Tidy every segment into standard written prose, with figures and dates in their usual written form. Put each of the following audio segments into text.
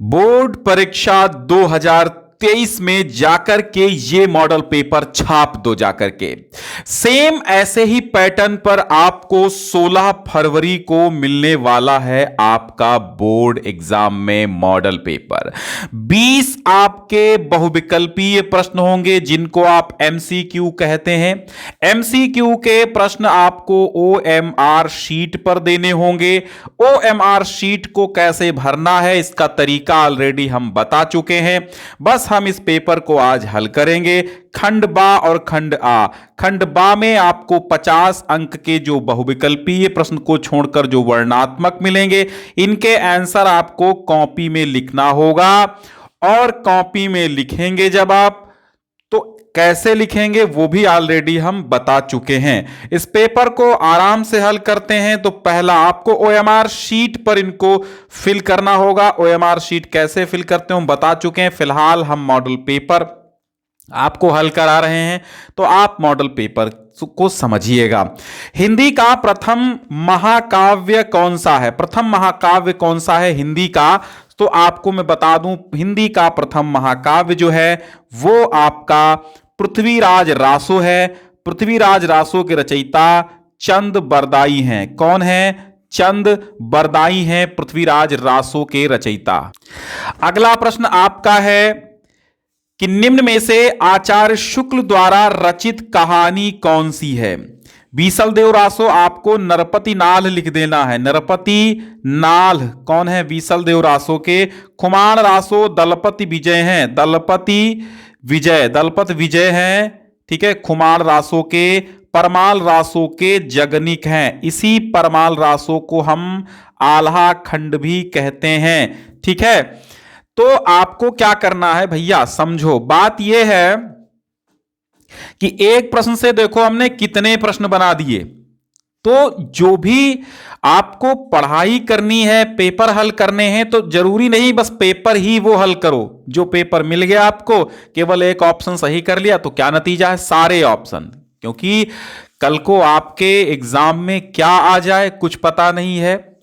Board परीक्षा 2023 में जाकर के ये मॉडल पेपर छाप दो जाकर के। सेम ऐसे ही पैटर्न पर आपको 16 फरवरी को मिलने वाला है आपका बोर्ड एग्जाम में मॉडल पेपर। 20 आपके बहुविकल्पीय प्रश्न होंगे जिनको आप एमसीक्यू कहते हैं। एमसीक्यू के प्रश्न आपको ओएमआर शीट पर देने होंगे। ओएमआर शीट को कैसे भरना है इसका तरीका ऑलरेडी हम बता चुके हैं, बस हम इस पेपर को आज हल करेंगे। खंड बा और खंड आ। खंड बा में आपको 50 अंक के जो बहुविकल्पीय प्रश्न को छोड़कर जो वर्णात्मक मिलेंगे, इनके आंसर आपको कॉपी में लिखना होगा। और कॉपी में लिखेंगे जब आप, तो कैसे लिखेंगे वो भी ऑलरेडी हम बता चुके हैं। इस पेपर को आराम से हल करते हैं तो पहला आपको ओएमआर शीट पर इनको फिल करना होगा। ओएमआर शीट कैसे फिल करते हैं हम बता चुके हैं। फिलहाल हम मॉडल पेपर आपको हल करा रहे हैं तो आप मॉडल पेपर को समझिएगा। हिंदी का प्रथम महाकाव्य कौन सा है? प्रथम महाकाव्य कौन सा है हिंदी का? तो आपको मैं बता दूं, हिंदी का प्रथम महाकाव्य जो है वो आपका पृथ्वीराज रासो है। पृथ्वीराज रासो के रचयिता चंद बरदाई हैं। कौन है? चंद बरदाई हैं पृथ्वीराज रासो के रचयिता। अगला प्रश्न आपका है कि निम्न में से आचार्य शुक्ल द्वारा रचित कहानी कौन सी है? बीसल देव रासो, आपको नरपति नाल लिख देना है। नरपति नाल कौन है? बीसल देव रासो के। खुमान रासो दलपति विजय हैं। दलपति विजय हैं, ठीक है। खुमान रासो के। परमाल रासो के जगनिक हैं। इसी परमाल रासो को हम आल्हा खंड भी कहते हैं, ठीक है। तो आपको क्या करना है भैया, समझो बात यह है कि एक प्रश्न से देखो हमने कितने प्रश्न बना दिए। तो जो भी आपको पढ़ाई करनी है, पेपर हल करने हैं, तो जरूरी नहीं बस पेपर ही वो हल करो। जो पेपर मिल गया आपको, केवल एक ऑप्शन सही कर लिया तो क्या नतीजा है? सारे ऑप्शन। क्योंकि कल को आपके एग्जाम में क्या आ जाए कुछ पता नहीं है,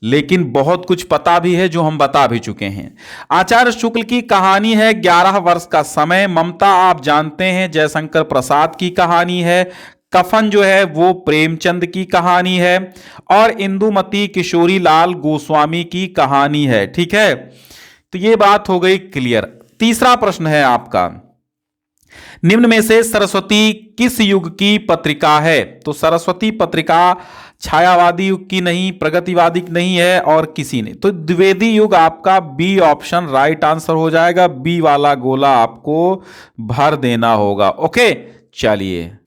लेकिन बहुत कुछ पता भी है जो हम बता भी चुके हैं। आचार्य शुक्ल की कहानी है 11 वर्ष का समय। ममता आप जानते हैं जयशंकर प्रसाद की कहानी है। कफन जो है वो प्रेमचंद की कहानी है। और इंदुमती किशोरी लाल गोस्वामी की कहानी है, ठीक है। तो ये बात हो गई क्लियर। तीसरा प्रश्न है आपका, निम्न में से सरस्वती किस युग की पत्रिका है? तो सरस्वती पत्रिका छायावादी युग की नहीं, प्रगतिवादी नहीं है और किसी ने, तो द्विवेदी युग आपका बी ऑप्शन राइट आंसर हो जाएगा। बी वाला गोला आपको भर देना होगा। ओके, चलिए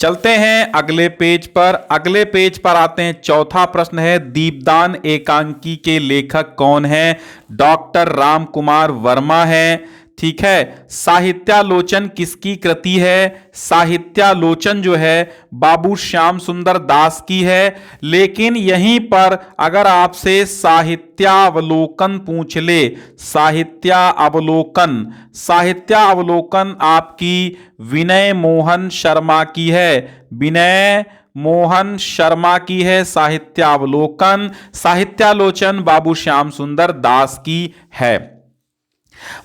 चलते हैं अगले पेज पर। अगले पेज पर आते हैं। चौथा प्रश्न है, दीपदान एकांकी के लेखक कौन है? डॉक्टर राम कुमार वर्मा है, ठीक है। साहित्यालोचन किसकी कृति है? साहित्यालोचन जो है बाबू श्याम सुंदर दास की है। लेकिन यहीं पर अगर आपसे साहित्यावलोकन पूछ ले, साहित्यावलोकन आपकी विनय मोहन शर्मा की है। विनय मोहन शर्मा की है साहित्यावलोकन। साहित्यालोचन बाबू श्याम सुंदर दास की है।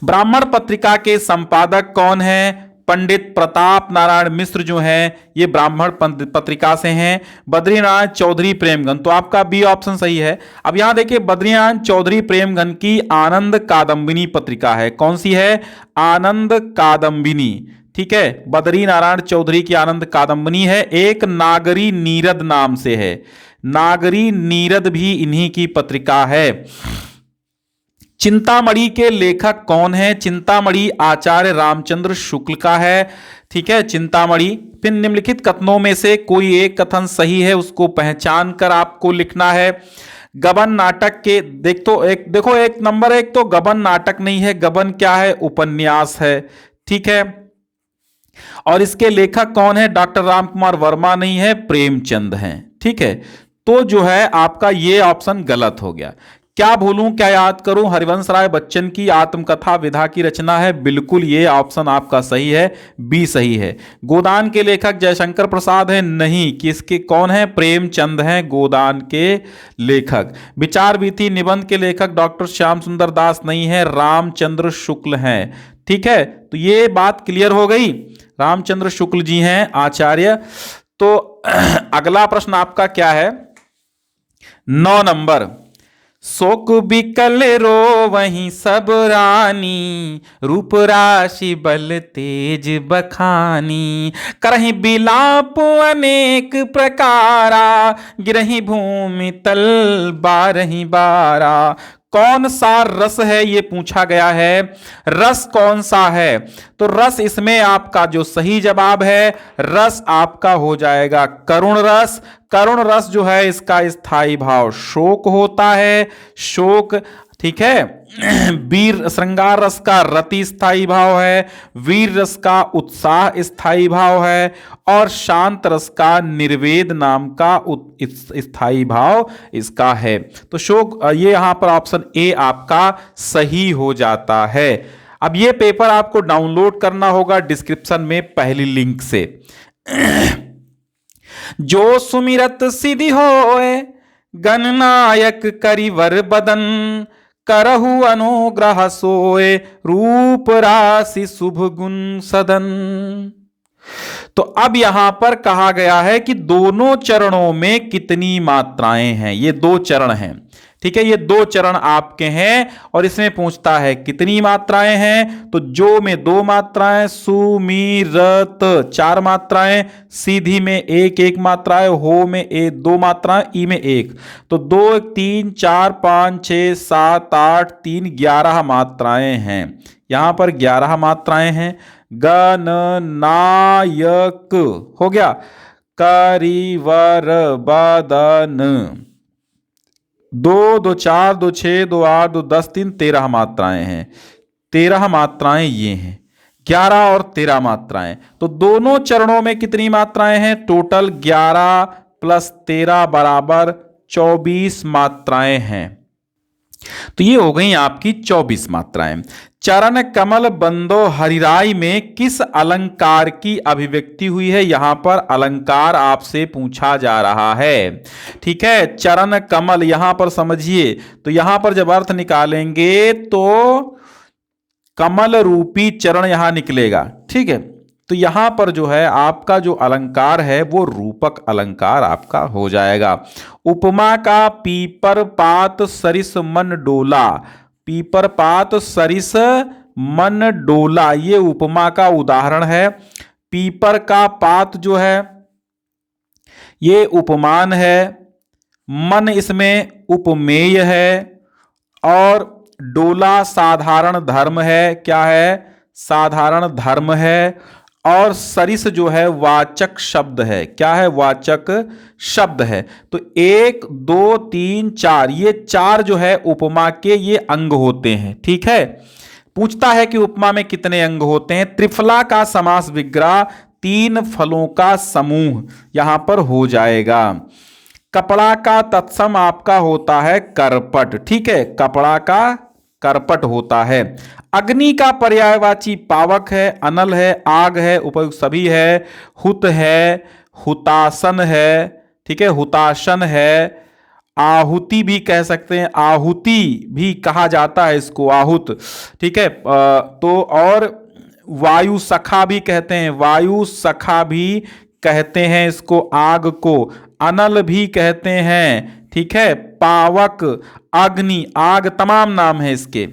ब्राह्मण पत्रिका के संपादक कौन है? पंडित प्रताप नारायण मिश्र जो हैं ये ब्राह्मण पत्रिका से हैं। बद्रीनारायण चौधरी प्रेमघन, तो आपका बी ऑप्शन सही है। अब यहां देखिए, बद्रीनारायण चौधरी प्रेमघन की आनंद कादंबिनी पत्रिका है। कौन सी है? आनंद कादंबिनी, ठीक है। बद्रीनारायण चौधरी की आनंद कादंबिनी है। एक नागरी नीरद नाम से है। नागरी नीरद भी इन्हीं की पत्रिका है। चिंतामणि के लेखक कौन है? चिंतामणि आचार्य रामचंद्र शुक्ल का है, ठीक है। चिंतामणि। फिर निम्नलिखित कथनों में से कोई एक कथन सही है, उसको पहचान कर आपको लिखना है। गबन नाटक के देखो एक नंबर एक तो गबन नाटक नहीं है। गबन क्या है? उपन्यास है, ठीक है। और इसके लेखक कौन है? डॉक्टर राम कुमार वर्मा नहीं है, प्रेमचंद हैं, ठीक है। तो जो है आपका ये ऑप्शन गलत हो गया। क्या भूलूं क्या याद करूं हरिवंश राय बच्चन की आत्मकथा विधा की रचना है। बिल्कुल ये ऑप्शन आपका सही है, बी सही है। गोदान के लेखक जयशंकर प्रसाद है, नहीं। किसके, कौन है? प्रेमचंद हैं गोदान के लेखक। विचार वीथी निबंध के लेखक डॉक्टर श्याम सुंदर दास नहीं है, रामचंद्र शुक्ल हैं। ठीक है, तो ये बात क्लियर हो गई, रामचंद्र शुक्ल जी हैं आचार्य। तो अगला प्रश्न आपका क्या है? 9 नंबर। शोक बिकल रो वहीं सब रानी, रूप राशि बल तेज बखानी, करहि बिलाप अनेक प्रकारा, गिरहि भूमि तल बारहि बारा। कौन सा रस है ये पूछा गया है, रस कौन सा है? तो रस इसमें आपका जो सही जवाब है, रस आपका हो जाएगा करुण रस। करुण रस जो है इसका स्थायी भाव शोक होता है, शोक। ठीक है, वीर श्रृंगार रस का रति स्थायी भाव है, वीर रस का उत्साह स्थायी भाव है, और शांत रस का निर्वेद नाम का स्थायी भाव इसका है। तो शोक, ये यहां पर ऑप्शन ए आपका सही हो जाता है। अब ये पेपर आपको डाउनलोड करना होगा डिस्क्रिप्शन में पहली लिंक से। जो सुमिरत सिद्धि होए, गणनायक करिवर बदन, करहु अनुग्रह सोए, रूप राशि शुभ गुण सदन। तो अब यहां पर कहा गया है कि दोनों चरणों में कितनी मात्राएं हैं। ये 2 चरण हैं, ठीक है, ये 2 चरण आपके हैं, और इसमें पूछता है कितनी मात्राएं हैं। तो जो में 2 मात्राएं, सुमिरत 4 मात्राएं, सीधी में 1 मात्रा है, हो में 2 मात्राएं, ई में 1। तो 2 3 4 5 6 7 8 3 11 मात्राएं हैं। यहां पर 11 मात्राएं हैं। गणनायक हो गया, करिवर बदन 2 2 4 2 6 2 8 2 10 3 13 मात्राएं हैं। 13 मात्राएं ये हैं, 11 और 13 मात्राएं। तो दोनों चरणों में कितनी मात्राएं हैं? टोटल 11 प्लस 13 बराबर 24 मात्राएं हैं। तो ये हो गई आपकी 24 मात्राएं। चरण कमल बंदो हरिराई में किस अलंकार की अभिव्यक्ति हुई है? यहां पर अलंकार आपसे पूछा जा रहा है। ठीक है, चरण कमल यहां पर समझिए, तो यहां पर जब अर्थ निकालेंगे तो कमल रूपी चरण यहां निकलेगा। ठीक है, तो यहां पर जो है आपका जो अलंकार है वो रूपक अलंकार आपका हो जाएगा। उपमा का पीपर पात सरिस मन डोला, पीपर पात सरिस मन डोला, ये उपमा का उदाहरण है। पीपर का पात जो है ये उपमान है, मन इसमें उपमेय है, और डोला साधारण धर्म है। क्या है? साधारण धर्म है। और सरिस जो है वाचक शब्द है। क्या है? वाचक शब्द है। तो 1 2 3 4, ये 4 जो है उपमा के ये अंग होते हैं। ठीक है, पूछता है कि उपमा में कितने अंग होते हैं। त्रिफला का समास विग्रह 3 फलों का समूह यहां पर हो जाएगा। कपड़ा का तत्सम आपका होता है करपट। ठीक है, कपड़ा का करपट होता है। अग्नि का पर्यायवाची पावक है, अनल है, आग है, उपयुक्त सभी है, हुत है, हुतासन है। ठीक है, हुतासन है। आहुति भी कह सकते हैं, आहुति भी कहा जाता है इसको, आहुत। ठीक है, तो और वायु सखा भी कहते हैं, वायु सखा भी कहते हैं इसको, आग को। अनल भी कहते हैं। ठीक है, पावक, अग्नि, आग, तमाम नाम है इसके।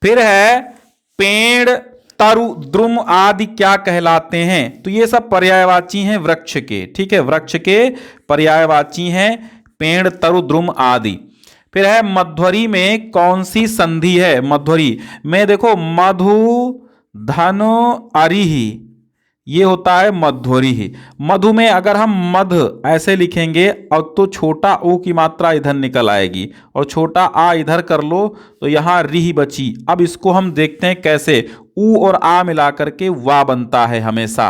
फिर है पेड़, तरु, द्रुम आदि क्या कहलाते हैं? तो ये सब पर्यायवाची हैं वृक्ष के। ठीक है, वृक्ष के पर्यायवाची हैं पेड़, तरु, द्रुम आदि। फिर है मध्वरी में कौन सी संधि है? मध्वरी में देखो मधु धनु अरिहि, ये होता है मध्वरी ही। मधु में अगर हम मध ऐसे लिखेंगे और तो छोटा ऊ की मात्रा इधर निकल आएगी, और छोटा आ इधर कर लो तो यहां रिही बची। अब इसको हम देखते हैं कैसे, ऊ और आ मिला करके वा बनता है हमेशा,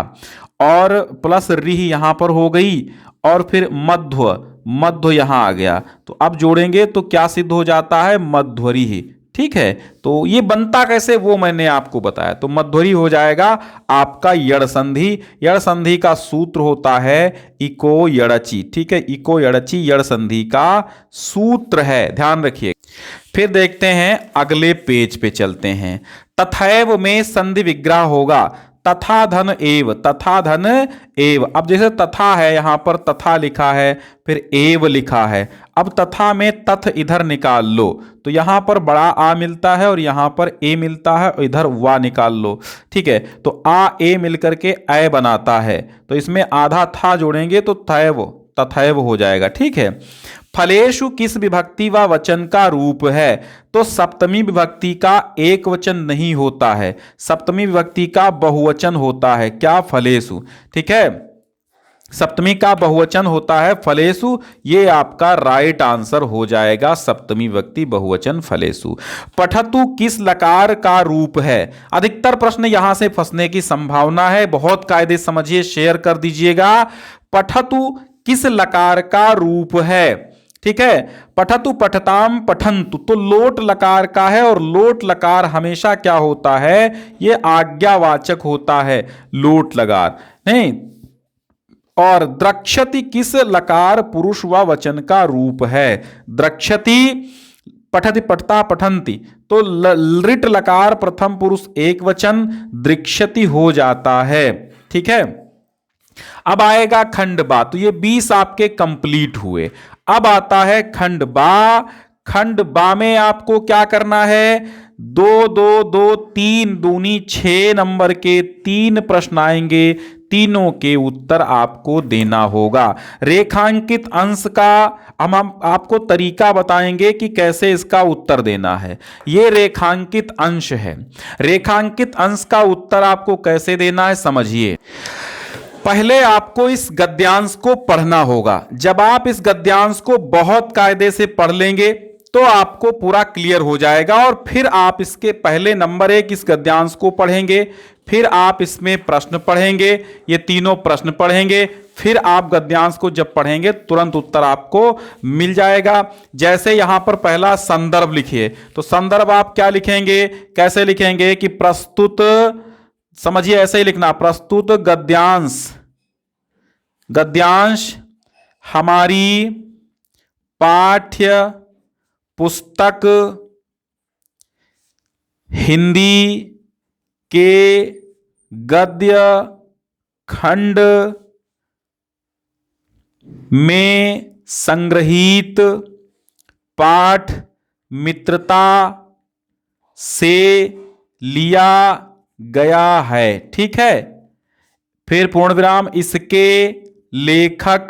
और प्लस रिही यहां पर हो गई, और फिर मध्व, मध्व यहां आ गया, तो अब जोड़ेंगे तो क्या सिद्ध हो जाता है, मध्वरी ही। ठीक है, तो ये बनता कैसे वो मैंने आपको बताया, तो मध्वरी हो जाएगा आपका यड़ संधि। यड़ संधि का सूत्र होता है इको यड़ची। ठीक है, इको यड़ची यड़ संधि का सूत्र है, ध्यान रखिए। फिर देखते हैं अगले पेज पे चलते हैं। तथैव में संधि विग्रह होगा, तथा धन एव, तथा धन एव। अब जैसे तथा है यहां पर तथा लिखा है, फिर एव लिखा है, अब तथा में तथ इधर निकाल लो तो यहां पर बड़ा आ मिलता है और यहां पर ए मिलता है और इधर वा निकाल लो। ठीक है, तो आ ए मिलकर के ऐ बनाता है, तो इसमें आधा था जोड़ेंगे तो तैव, तथैव हो जाएगा। ठीक है, फलेषु किस विभक्ति व वचन का रूप है, तो सप्तमी विभक्ति का एक वचन नहीं होता है, सप्तमी विभक्ति का बहुवचन होता है। क्या, फलेषु। ठीक है, सप्तमी का बहुवचन होता है फलेषु, ये आपका राइट आंसर हो जाएगा, सप्तमी विभक्ति बहुवचन फलेषु। पठतु किस लकार का रूप है, अधिकतर प्रश्न यहां से फंसने की संभावना है, बहुत कायदे समझिए, शेयर कर दीजिएगा। पठतु किस लकार का रूप है। ठीक है, पठतु पठताम पठंतु, तो लोट लकार का है और लोट लकार हमेशा क्या होता है, ये आज्ञावाचक होता है, लोट लकार नहीं। और द्रक्षति किस लकार पुरुष व वचन का रूप है, द्रक्षति, पठति पठता पठंती, तो लिट लकार प्रथम पुरुष एक वचन, दृक्षति हो जाता है। ठीक है, अब आएगा खंडबा, तो ये 20 आपके कंप्लीट हुए। अब आता है खंडबा। खंडबा में आपको क्या करना है, 2 2 2 3 दूनी 6 नंबर के 3 प्रश्न आएंगे, तीनों के उत्तर आपको देना होगा। रेखांकित अंश का हम आपको तरीका बताएंगे कि कैसे इसका उत्तर देना है। ये रेखांकित अंश है, रेखांकित अंश का उत्तर आपको कैसे देना है समझिए। पहले आपको इस गद्यांश को पढ़ना होगा, जब आप इस गद्यांश को बहुत कायदे से पढ़ लेंगे तो आपको पूरा क्लियर हो जाएगा, और फिर आप इसके पहले नंबर 1 इस गद्यांश को पढ़ेंगे, फिर आप इसमें प्रश्न पढ़ेंगे, ये तीनों प्रश्न पढ़ेंगे, फिर आप गद्यांश को जब पढ़ेंगे तुरंत उत्तर आपको मिल जाएगा। जैसे यहां पर पहला संदर्भ लिखिए, तो संदर्भ आप क्या लिखेंगे, कैसे लिखेंगे कि प्रस्तुत, समझिए ऐसे ही लिखना, प्रस्तुत गद्यांश, गद्यांश हमारी पाठ्य पुस्तक हिंदी के गद्य खंड में संग्रहित पाठ मित्रता से लिया गया है। ठीक है, फिर पूर्ण विराम, इसके लेखक,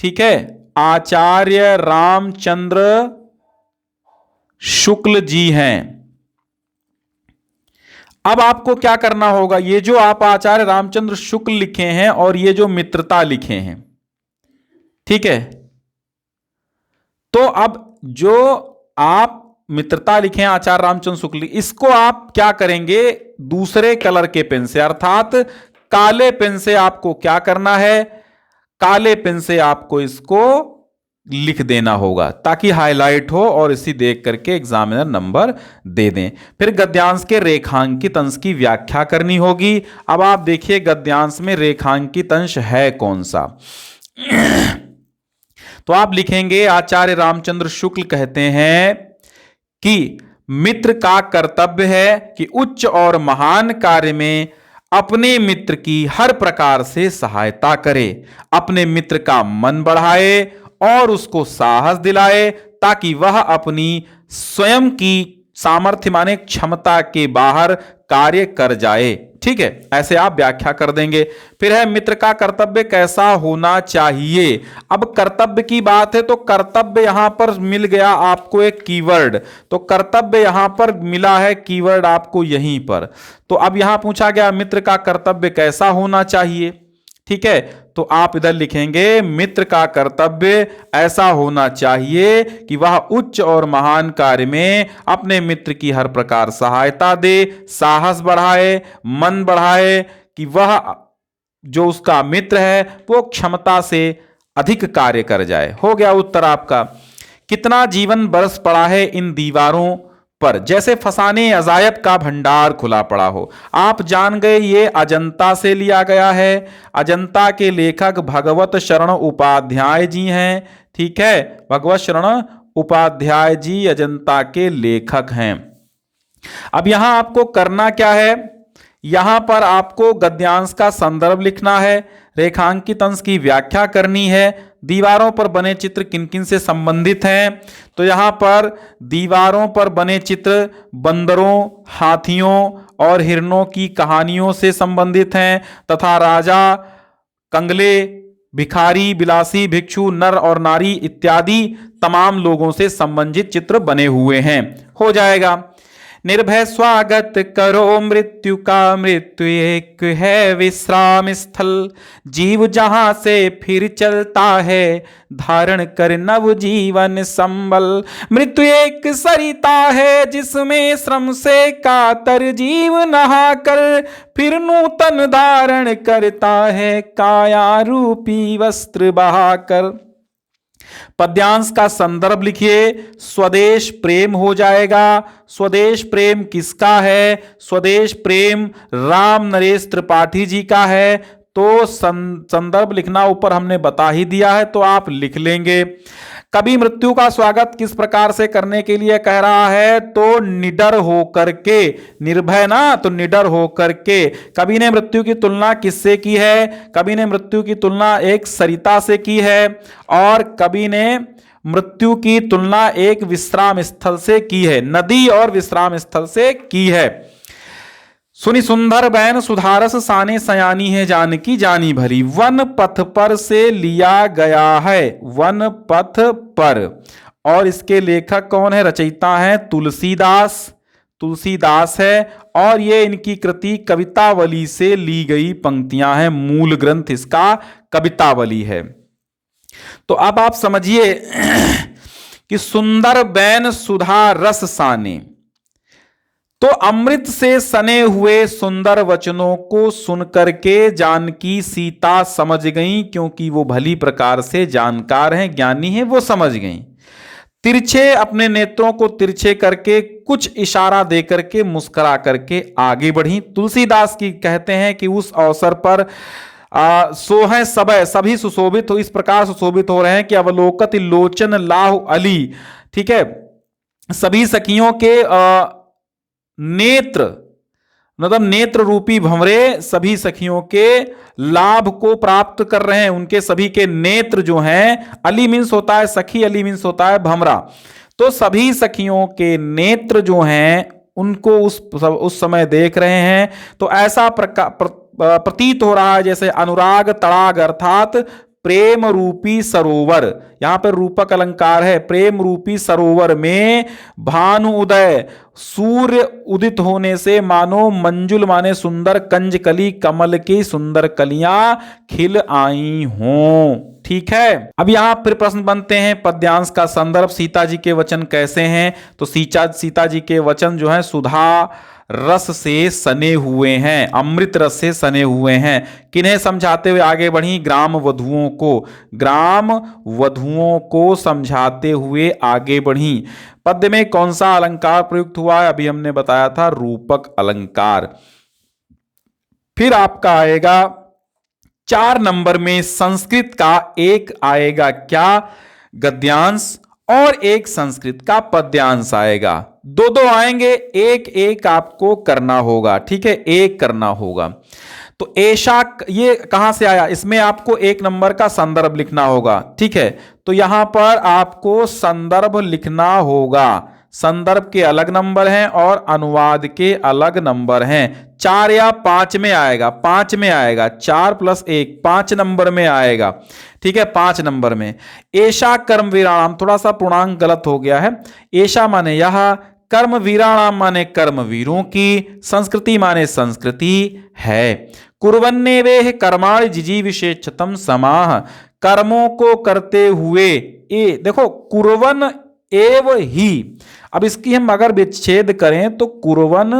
ठीक है, आचार्य रामचंद्र शुक्ल जी हैं। अब आपको क्या करना होगा, ये जो आप आचार्य रामचंद्र शुक्ल लिखे हैं और ये जो मित्रता लिखे हैं, ठीक है, तो अब जो आप मित्रता लिखे हैं आचार्य रामचंद्र शुक्ल, इसको आप क्या करेंगे, दूसरे कलर के पेन से, अर्थात काले पेन से आपको क्या करना है, काले पेन से आपको इसको लिख देना होगा ताकि हाईलाइट हो और इसी देख करके एग्जामिनर नंबर दे दें। फिर गद्यांश के रेखांकित अंश की व्याख्या करनी होगी। अब आप देखिए गद्यांश में रेखांकित अंश है कौन सा। तो आप लिखेंगे, आचार्य रामचंद्र शुक्ल कहते हैं कि मित्र का कर्तव्य है कि उच्च और महान कार्य में अपने मित्र की हर प्रकार से सहायता करे, अपने मित्र का मन बढ़ाए और उसको साहस दिलाए ताकि वह अपनी स्वयं की सामर्थ्य माने क्षमता के बाहर कार्य कर जाए। ठीक है, ऐसे आप व्याख्या कर देंगे। फिर है मित्र का कर्तव्य कैसा होना चाहिए। अब कर्तव्य की बात है तो कर्तव्य यहां पर मिल गया आपको एक कीवर्ड, तो कर्तव्य यहां पर मिला है कीवर्ड आपको यहीं पर। तो अब यहां पूछा गया मित्र का कर्तव्य कैसा होना चाहिए। ठीक है, तो आप इधर लिखेंगे मित्र का कर्तव्य ऐसा होना चाहिए कि वह उच्च और महान कार्य में अपने मित्र की हर प्रकार सहायता दे, साहस बढ़ाए, मन बढ़ाए कि वह जो उसका मित्र है वो क्षमता से अधिक कार्य कर जाए। हो गया उत्तर आपका। कितना जीवन बरस पड़ा है इन दीवारों पर, जैसे फसाने अजायब का भंडार खुला पड़ा हो। आप जान गए ये अजंता से लिया गया है। अजंता के लेखक भगवत शरण उपाध्याय जी हैं। ठीक है, भगवत शरण उपाध्याय जी अजंता के लेखक हैं। अब यहां आपको करना क्या है, यहां पर आपको गद्यांश का संदर्भ लिखना है, रेखांकित अंश की व्याख्या करनी है, दीवारों पर बने चित्र किन किन से संबंधित हैं। तो यहां पर दीवारों पर बने चित्र बंदरों, हाथियों और हिरणों की कहानियों से संबंधित हैं तथा राजा, कंगले, भिखारी, बिलासी, भिक्षु, नर और नारी इत्यादि तमाम लोगों से संबंधित चित्र बने हुए हैं। हो जाएगा। निर्भय स्वागत करो मृत्यु का, मृत्यु एक है विश्राम स्थल। जीव जहां से फिर चलता है, धारण कर नव जीवन संबल। मृत्यु एक सरिता है जिसमें श्रम से कातर जीव नहा कर, फिर नूतन धारण करता है काया रूपी वस्त्र बहाकर। पद्यांश का संदर्भ लिखिए, स्वदेश प्रेम हो जाएगा। स्वदेश प्रेम किसका है? स्वदेश प्रेम राम नरेश त्रिपाठी जी का है। तो संदर्भ लिखना ऊपर हमने बता ही दिया है, तो आप लिख लेंगे। कभी मृत्यु का स्वागत किस प्रकार से करने के लिए कह रहा है? तो निडर होकर के, निर्भय ना, तो निडर होकर के। कवि ने मृत्यु की तुलना किससे की है? कवि ने मृत्यु की तुलना एक सरिता से की है और कवि ने मृत्यु की तुलना एक विश्राम स्थल से की है, नदी और विश्राम स्थल से की है। सुनि सुंदर बैन सुधारस साने सयानी है जानकी जानी भली। वन पथ पर से लिया गया है, वन पथ पर। और इसके लेखक कौन है? रचयिता है तुलसीदास, तुलसीदास है। और ये इनकी कृति कवितावली से ली गई पंक्तियां हैं, मूल ग्रंथ इसका कवितावली है। तो अब आप समझिए कि सुंदर बैन सुधा रस साने, तो अमृत से सने हुए सुंदर वचनों को सुनकर के जानकी सीता समझ गईं, क्योंकि वो भली प्रकार से जानकार हैं, ज्ञानी हैं, वो समझ गईं। तिरछे अपने नेत्रों को तिरछे करके कुछ इशारा दे करके मुस्कुरा करके आगे बढ़ी। तुलसीदास की कहते हैं कि उस अवसर पर सोहें सबय, सभी सुशोभित हो, इस प्रकार सुशोभित हो रहे हैं कि अवलोकत लोचन लाहु अली। ठीक है, सभी सखियों के नेत्र, मतलब नेत्र रूपी भंवरे सभी सखियों के लाभ को प्राप्त कर रहे हैं। उनके सभी के नेत्र जो हैं, अली मीन्स होता है सखी, अली मीन्स होता है भंवरा। तो सभी सखियों के नेत्र जो हैं उनको उस समय देख रहे हैं। तो ऐसा प्रतीत हो रहा है जैसे अनुराग तड़ाग अर्थात प्रेम रूपी सरोवर, यहां पर रूपक अलंकार है, प्रेम रूपी सरोवर में भानु उदय, सूर्य उदित होने से मानो मंजुल माने सुंदर कंजकली, कमल की सुंदर कलियां खिल आई हों। ठीक है, अब यहां फिर प्रश्न बनते हैं, पद्यांश का संदर्भ, सीता जी के वचन कैसे हैं? तो सीता जी के वचन जो है सुधा रस से सने हुए हैं, अमृत रस से सने हुए हैं। किन्हें समझाते हुए आगे बढ़ी? ग्राम वधुओं को, ग्राम वधुओं को समझाते हुए आगे बढ़ी। पद्य में कौन सा अलंकार प्रयुक्त हुआ है? अभी हमने बताया था रूपक अलंकार। फिर आपका आएगा 4 नंबर में संस्कृत का एक आएगा क्या? गद्यांश, और एक संस्कृत का पद्यांश आएगा। दो आएंगे, एक एक आपको करना होगा। ठीक है, एक करना होगा। तो ऐशा ये कहां से आया? इसमें आपको 1 नंबर का संदर्भ लिखना होगा। ठीक है, तो यहां पर आपको संदर्भ लिखना होगा। संदर्भ के अलग नंबर हैं और अनुवाद के अलग नंबर हैं। 4 या 5 में आएगा, 5 में आएगा, 4 + 1 5 नंबर में आएगा। ठीक है, 5 नंबर में। ऐशा कर्म वीराणाम, थोड़ा सा पूर्णांक गलत हो गया है। ऐशा माने यह, कर्म वीराणाम माने कर्मवीरों की, संस्कृति माने संस्कृति है। कुर्वन्ने वेह कर्माणि जिजीविषेच्छतम समाह, कर्मों को करते हुए, ए देखो कुर्वन एव ही, अब इसकी हम अगर विच्छेद करें तो कुर्वन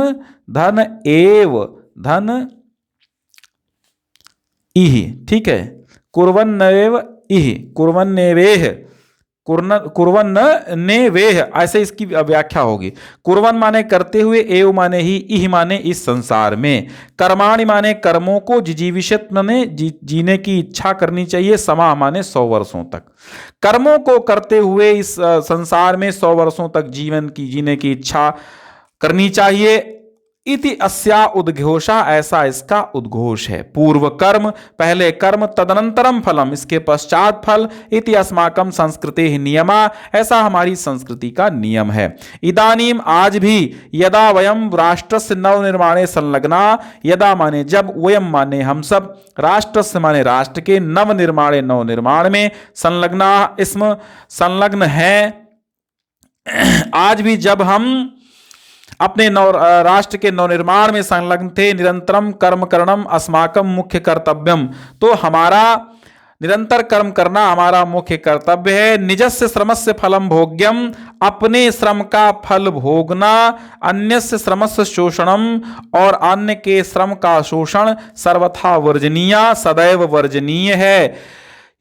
धन एव धन इहि। ठीक है, कुर्वन एव इह, कुर्वन्नेवेह, कुर्वन्नेवेह, ऐसे इसकी व्याख्या होगी। कुर्वन माने करते हुए, एव माने ही, इह माने इस संसार में, कर्माणि माने कर्मों को, जिजीविषत माने जीने की इच्छा करनी चाहिए, समा माने 100 वर्षों तक, कर्मों को करते हुए इस संसार में 100 वर्षों तक जीवन की जीने की इच्छा करनी चाहिए। इति अस्या उद्घोषा, ऐसा इसका उद्घोष है। पूर्व कर्म, पहले कर्म, तदनंतरम फलम, इसके पश्चात फल। इति अस्माकं संस्कृते ही नियमा, ऐसा हमारी संस्कृति का नियम है। इदानीम, आज भी, यदा वयम राष्ट्रस्य नवनिर्माणे संलग्ना, यदा माने जब, वयम माने हम सब, राष्ट्रस्य माने राष्ट्र के, नवनिर्माणे नवनिर्माण में, संलग्ना इसमें संलग्न है। आज भी जब हम अपने राष्ट्र के नवनिर्माण में संलग्न थे, निरंतरम कर्म करणम अस्माकम मुख्य कर्तव्यम, तो हमारा निरंतर कर्म करना हमारा मुख्य कर्तव्य है। निजस्य श्रमस्य फलम भोग्यम, अपने श्रम का फल भोगना, अन्यस्य श्रमस्य शोषणम, और अन्य के श्रम का शोषण, सर्वथा वर्जनीय, सदैव वर्जनीय है।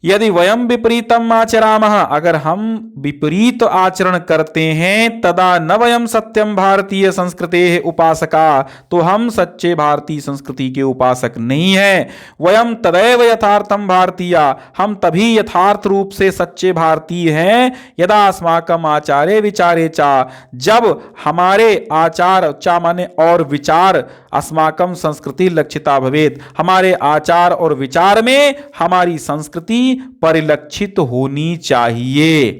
यदि वयम विपरीतम आचरामः, अगर हम विपरीत आचरण करते हैं, तदा न वयम सत्यम भारतीय संस्कृते उपासका, तो हम सच्चे भारतीय संस्कृति के उपासक नहीं है। वयम तदैव यथार्थम भारतीय, हम तभी यथार्थ रूप से सच्चे भारतीय हैं, यदा अस्माकम आचारे विचारे चा, जब हमारे आचार, चा माने और विचार, अस्माकम संस्कृति लक्षिता भवेत, हमारे आचार और विचार में हमारी संस्कृति परिलक्षित होनी चाहिए।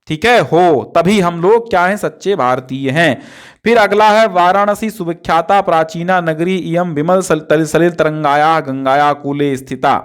ठीक है, हो, तभी हम लोग क्या हैं, सच्चे भारतीय हैं। फिर अगला है, वाराणसी सुविख्याता प्राचीना नगरी, इयम विमल सलिल तरंगाया गंगाया कूले स्थिता।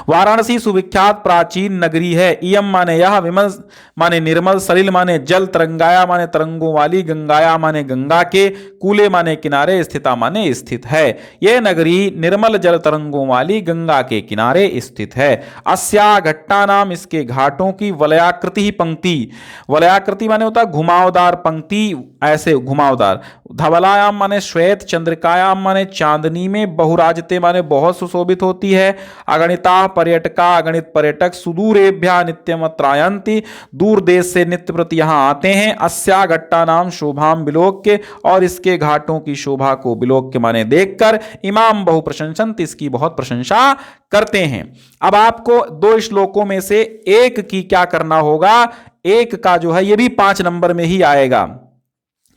वाराणसी सुविख्यात प्राचीन नगरी है। इयम माने यह, विमल माने निर्मल, सलिल माने जल, तरंगाया माने तरंगों वाली, गंगाया माने गंगा के, कूले माने किनारे, स्थिता माने स्थित है। यह नगरी निर्मल जल तरंगों वाली गंगा के किनारे स्थित है। अस्या घट्टा नाम, इसके घाटों की, वलयाकृति ही पंक्ति, वलयाकृति माने होता है घुमावदार पंक्ति, ऐसे घुमावदार। धवलायाम माने श्वेत, चंद्रिकायाम माने चांदनी में, बहुराजते माने बहुत सुशोभित होती है। अगणिता पर्यटका, अगणित पर्यटक, सुदूरेभ्यः नित्यमत्रायन्ति, दूर देश से नित्य प्रति यहाँ आते हैं। अस्या घट्टा नाम शोभाम विलोक्य, और इसके घाटों की शोभा को विलोक्य माने देखकर, इमाम बहु प्रशंसन्ति, इसकी बहुत प्रशंसा करते हैं। अब आपको 2 श्लोकों में से एक की क्या करना होगा, एक का जो है ये भी 5 नंबर में ही आएगा।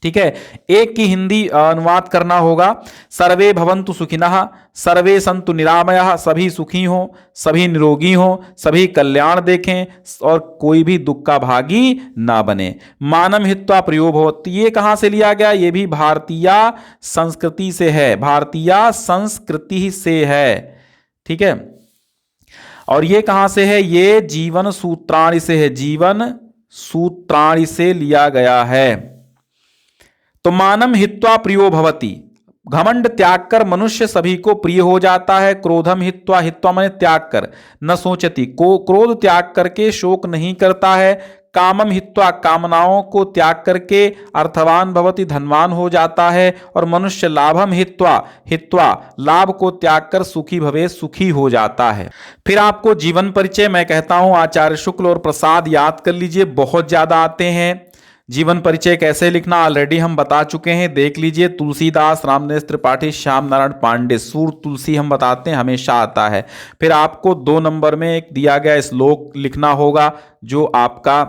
ठीक है, एक की हिंदी अनुवाद करना होगा। सर्वे भवन्तु सुखिनः, सर्वे सन्तु निरामयः, सभी सुखी हों, सभी निरोगी हों, सभी कल्याण देखें, और कोई भी दुख का भागी ना बने। मानम हित्वा प्रियो भवति, ये कहाँ से लिया गया, ये भी भारतीय संस्कृति से है, भारतीय संस्कृति से है। ठीक है, और ये कहाँ से है, ये जीवन सूत्राणि से है, जीवन सूत्राणि से लिया गया है। तो मानम हित्वा प्रियो भवति, घमंड त्याग कर मनुष्य सभी को प्रिय हो जाता है। क्रोधम हित्वा, हित्वा माने त्याग कर, न सोचती, को क्रोध त्याग करके शोक नहीं करता है। कामम हित्वा, कामनाओं को त्याग करके अर्थवान भवति, धनवान हो जाता है। और मनुष्य लाभम हित्वा, हित्वा लाभ को त्याग कर सुखी भवे, सुखी हो जाता है। फिर आपको जीवन परिचय मैं कहता हूं, आचार्य शुक्ल और प्रसाद याद कर लीजिए, बहुत ज्यादा आते हैं। जीवन परिचय कैसे लिखना ऑलरेडी हम बता चुके हैं, देख लीजिए। तुलसीदास, रामनेस त्रिपाठी, श्याम नारायण पांडे, सूर तुलसी हम बताते हैं, हमेशा आता है। फिर आपको 2 नंबर में एक दिया गया श्लोक लिखना होगा जो आपका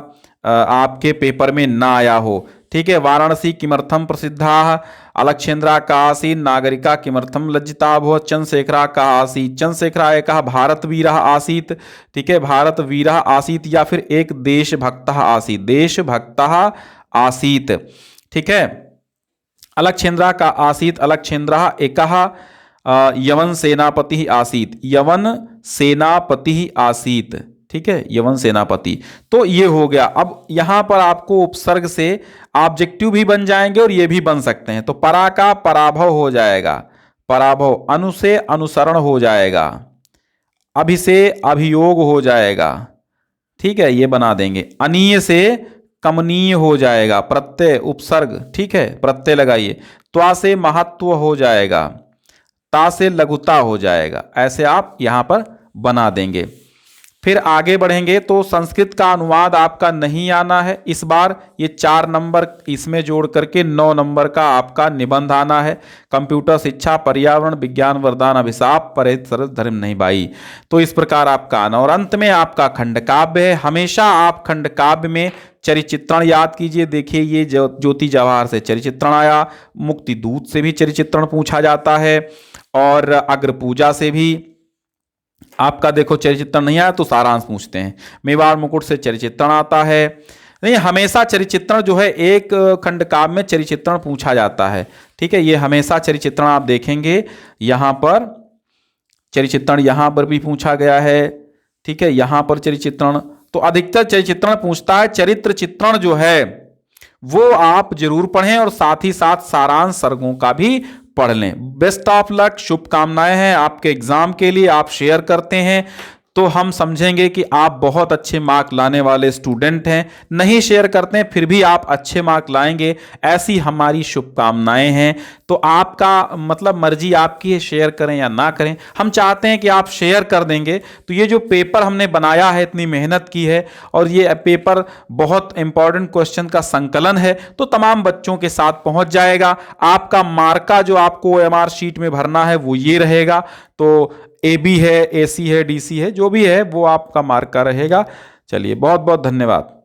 आपके पेपर में ना आया हो। ठीक है, वाराणसी किमर्थम प्रसिद्धा, अलक्षेन्द्रा का आसीत, नागरिका किमर्थम लज्जिता भवत्, चंद्रशेखरा का आसीत, चंद्रशेखरा एक भारत वीरः आसीत। ठीक है, भारत वीरः आसीत, या फिर एक देशभक्तः आसीत, देशभक्तः आसीत। ठीक है, अलक्षेन्द्रा का आसीत, अलक्षेन्द्रः एकः यवन सेनापति आसीत, यवन सेनापति आसीत। ठीक है, यवन सेनापति। तो ये हो गया। अब यहां पर आपको उपसर्ग से ऑब्जेक्टिव भी बन जाएंगे और ये भी बन सकते हैं। तो परा का पराभव हो जाएगा, पराभव। अनु से अनुसरण हो जाएगा, अभि से अभियोग हो जाएगा। ठीक है, ये बना देंगे। अनीय से कमनीय हो जाएगा, प्रत्यय उपसर्ग। ठीक है, प्रत्यय लगाइए। त्वा से महत्व हो जाएगा, ता से लघुता हो जाएगा। ऐसे आप यहां पर बना देंगे। फिर आगे बढ़ेंगे तो संस्कृत का अनुवाद आपका नहीं आना है इस बार, ये 4 नंबर इसमें जोड़ करके 9 नंबर का आपका निबंध आना है। कंप्यूटर शिक्षा, पर्यावरण, विज्ञान वरदान अभिशाप, परहेज सरस धर्म नहीं भाई। तो इस प्रकार आपका आना, और अंत में आपका खंड काव्य है। हमेशा आप खंड काव्य में चरिचित्रण याद कीजिए। देखिए ये ज्योति जवाहर से चरिचित्रण आया, मुक्ति दूत से भी चरिचित्रण पूछा जाता है, और अग्र पूजा से भी आपका देखो चरिचित्रण नहीं आया तो सारांश पूछते हैं। मेवाड़ मुकुट से चरिचित्रण आता है। नहीं, हमेशा चरिचित्रण जो है एक खंड काव्य में चरिचित्रण पूछा जाता है। ठीक है, ये हमेशा चरिचित्रण आप देखेंगे, यहां पर चरिचित्रण यहां पर भी पूछा गया है। ठीक है, यहां पर चरिचित्रण, तो अधिकतर चरिचित्रण पूछता है। चरित्र चित्रण जो है वो आप जरूर पढ़ें, और साथ ही साथ सारांश सर्गों का भी पढ़ लें। बेस्ट ऑफ लक, शुभकामनाएं हैं आपके एग्जाम के लिए। आप शेयर करते हैं तो हम समझेंगे कि आप बहुत अच्छे मार्क लाने वाले स्टूडेंट हैं। नहीं शेयर करते हैं फिर भी आप अच्छे मार्क लाएंगे, ऐसी हमारी शुभकामनाएं हैं। तो आपका मतलब मर्जी आपकी है, शेयर करें या ना करें। हम चाहते हैं कि आप शेयर कर देंगे तो ये जो पेपर हमने बनाया है, इतनी मेहनत की है, और ये पेपर बहुत इंपॉर्टेंट क्वेश्चन का संकलन है, तो तमाम बच्चों के साथ पहुंच जाएगा। आपका मार्का जो आपको OMR शीट में भरना है वो ये रहेगा। तो AB है, AC है, DC है, जो भी है वो आपका मार्का रहेगा। चलिए, बहुत बहुत धन्यवाद।